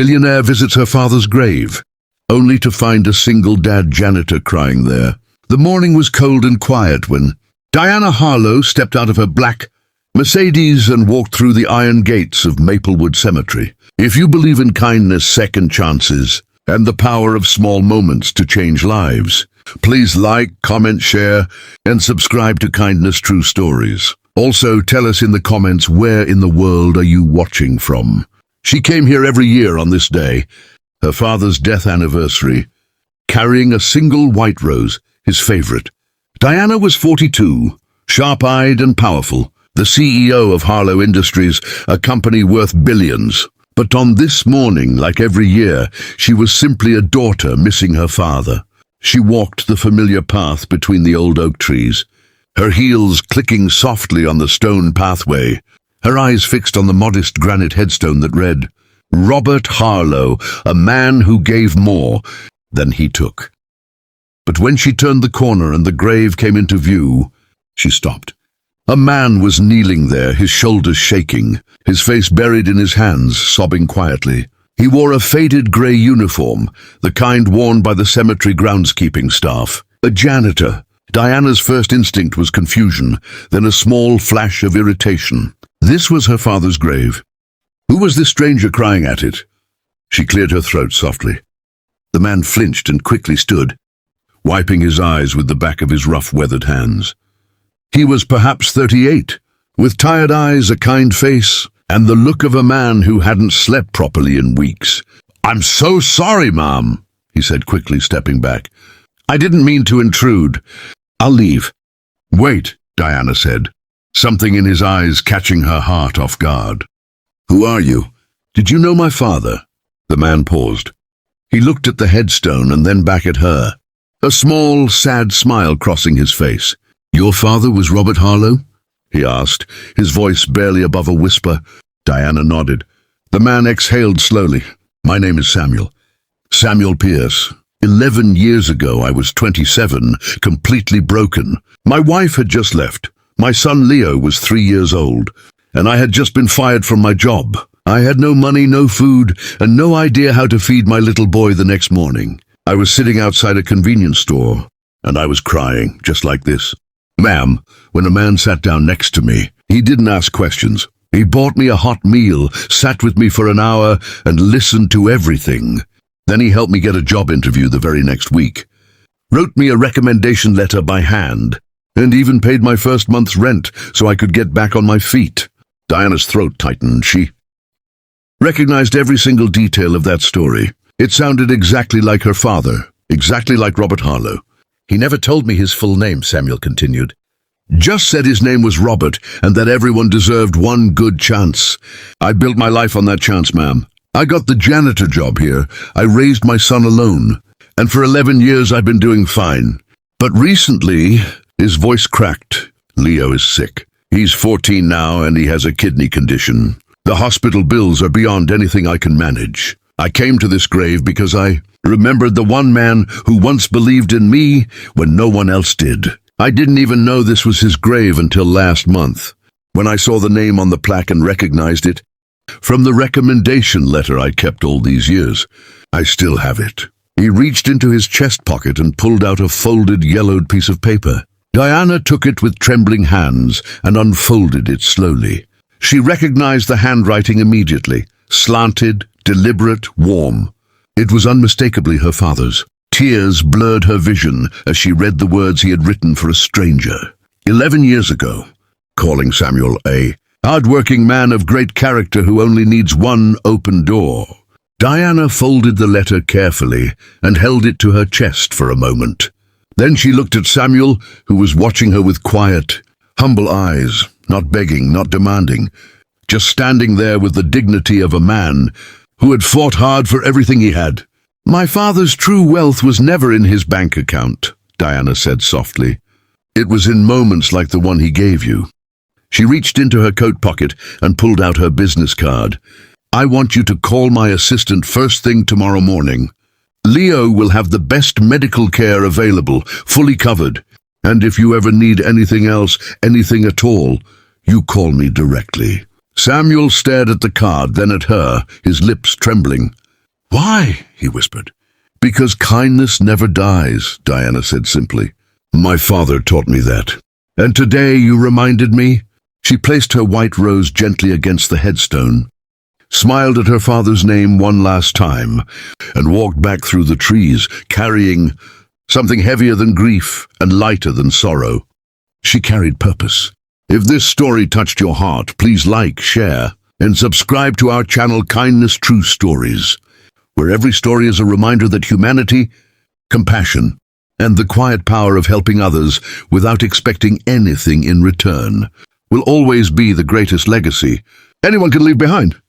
Billionaire visits her father's grave, only to find a single dad janitor crying there. The morning was cold and quiet when Diana Harlow stepped out of her black Mercedes and walked through the iron gates of Maplewood Cemetery. If you believe in kindness, second chances, and the power of small moments to change lives, please like, comment, share, and subscribe to Kindness True Stories. Also, tell us in the comments where in the world are you watching from. She came here every year on this day, her father's death anniversary, carrying a single white rose, his favorite. Diana was 42, sharp-eyed and powerful, the CEO of Harlow Industries, a company worth billions. But on this morning, like every year, she was simply a daughter missing her father. She walked the familiar path between the old oak trees, her heels clicking softly on the stone pathway, her eyes fixed on the modest granite headstone that read, "Robert Harlow, a man who gave more than he took." But when she turned the corner and the grave came into view, she stopped. A man was kneeling there, his shoulders shaking, his face buried in his hands, sobbing quietly. He wore a faded grey uniform, the kind worn by the cemetery groundskeeping staff. A janitor. Diana's first instinct was confusion, then a small flash of irritation. This was her father's grave. Who was this stranger crying at it? She cleared her throat softly. The man flinched and quickly stood, wiping his eyes with the back of his rough-weathered hands. He was perhaps 38, with tired eyes, a kind face, and the look of a man who hadn't slept properly in weeks. "I'm so sorry, Mom," he said quickly, stepping back. "I didn't mean to intrude. I'll leave." "Wait," Diana said, something in his eyes catching her heart off guard. "Who are you? Did you know my father?" The man paused. He looked at the headstone and then back at her, a small, sad smile crossing his face. "Your father was Robert Harlow?" he asked, his voice barely above a whisper. Diana nodded. The man exhaled slowly. "My name is Samuel. Samuel Pierce. 11 years ago I was 27, completely broken. My wife had just left. My son Leo was 3 years old, and I had just been fired from my job. I had no money, no food, and no idea how to feed my little boy the next morning. I was sitting outside a convenience store, and I was crying, just like this. Ma'am, when a man sat down next to me, he didn't ask questions. He bought me a hot meal, sat with me for an hour, and listened to everything. Then he helped me get a job interview the very next week, wrote me a recommendation letter by hand, and even paid my first month's rent so I could get back on my feet." Diana's throat tightened. She recognized every single detail of that story. It sounded exactly like her father, exactly like Robert Harlow. "He never told me his full name," Samuel continued. "Just said his name was Robert and that everyone deserved one good chance. I built my life on that chance, ma'am. I got the janitor job here. I raised my son alone. And for 11 years I've been doing fine. But recently," his voice cracked, "Leo is sick. He's 14 now and he has a kidney condition. The hospital bills are beyond anything I can manage. I came to this grave because I remembered the one man who once believed in me when no one else did. I didn't even know this was his grave until last month, when I saw the name on the plaque and recognized it from the recommendation letter I kept all these years. I still have it." He reached into his chest pocket and pulled out a folded, yellowed piece of paper. Diana took it with trembling hands and unfolded it slowly. She recognized the handwriting immediately, slanted, deliberate, warm. It was unmistakably her father's. Tears blurred her vision as she read the words he had written for a stranger. 11 years ago, calling Samuel a hard-working man of great character who only needs one open door. Diana folded the letter carefully and held it to her chest for a moment. Then she looked at Samuel, who was watching her with quiet, humble eyes, not begging, not demanding, just standing there with the dignity of a man who had fought hard for everything he had. "My father's true wealth was never in his bank account," Diana said softly. "It was in moments like the one he gave you." She reached into her coat pocket and pulled out her business card. "I want you to call my assistant first thing tomorrow morning. Leo will have the best medical care available, fully covered. And if you ever need anything else, anything at all, you call me directly." Samuel stared at the card, then at her, his lips trembling. Why? He whispered. Because kindness never dies, Diana said simply. My father taught me that. And today you reminded me. She placed her white rose gently against the headstone, smiled at her father's name one last time, and walked back through the trees, carrying something heavier than grief and lighter than sorrow. She carried purpose. If this story touched your heart, please like, share, and subscribe to our channel Kindness True Stories, where every story is a reminder that humanity, compassion, and the quiet power of helping others without expecting anything in return will always be the greatest legacy anyone can leave behind.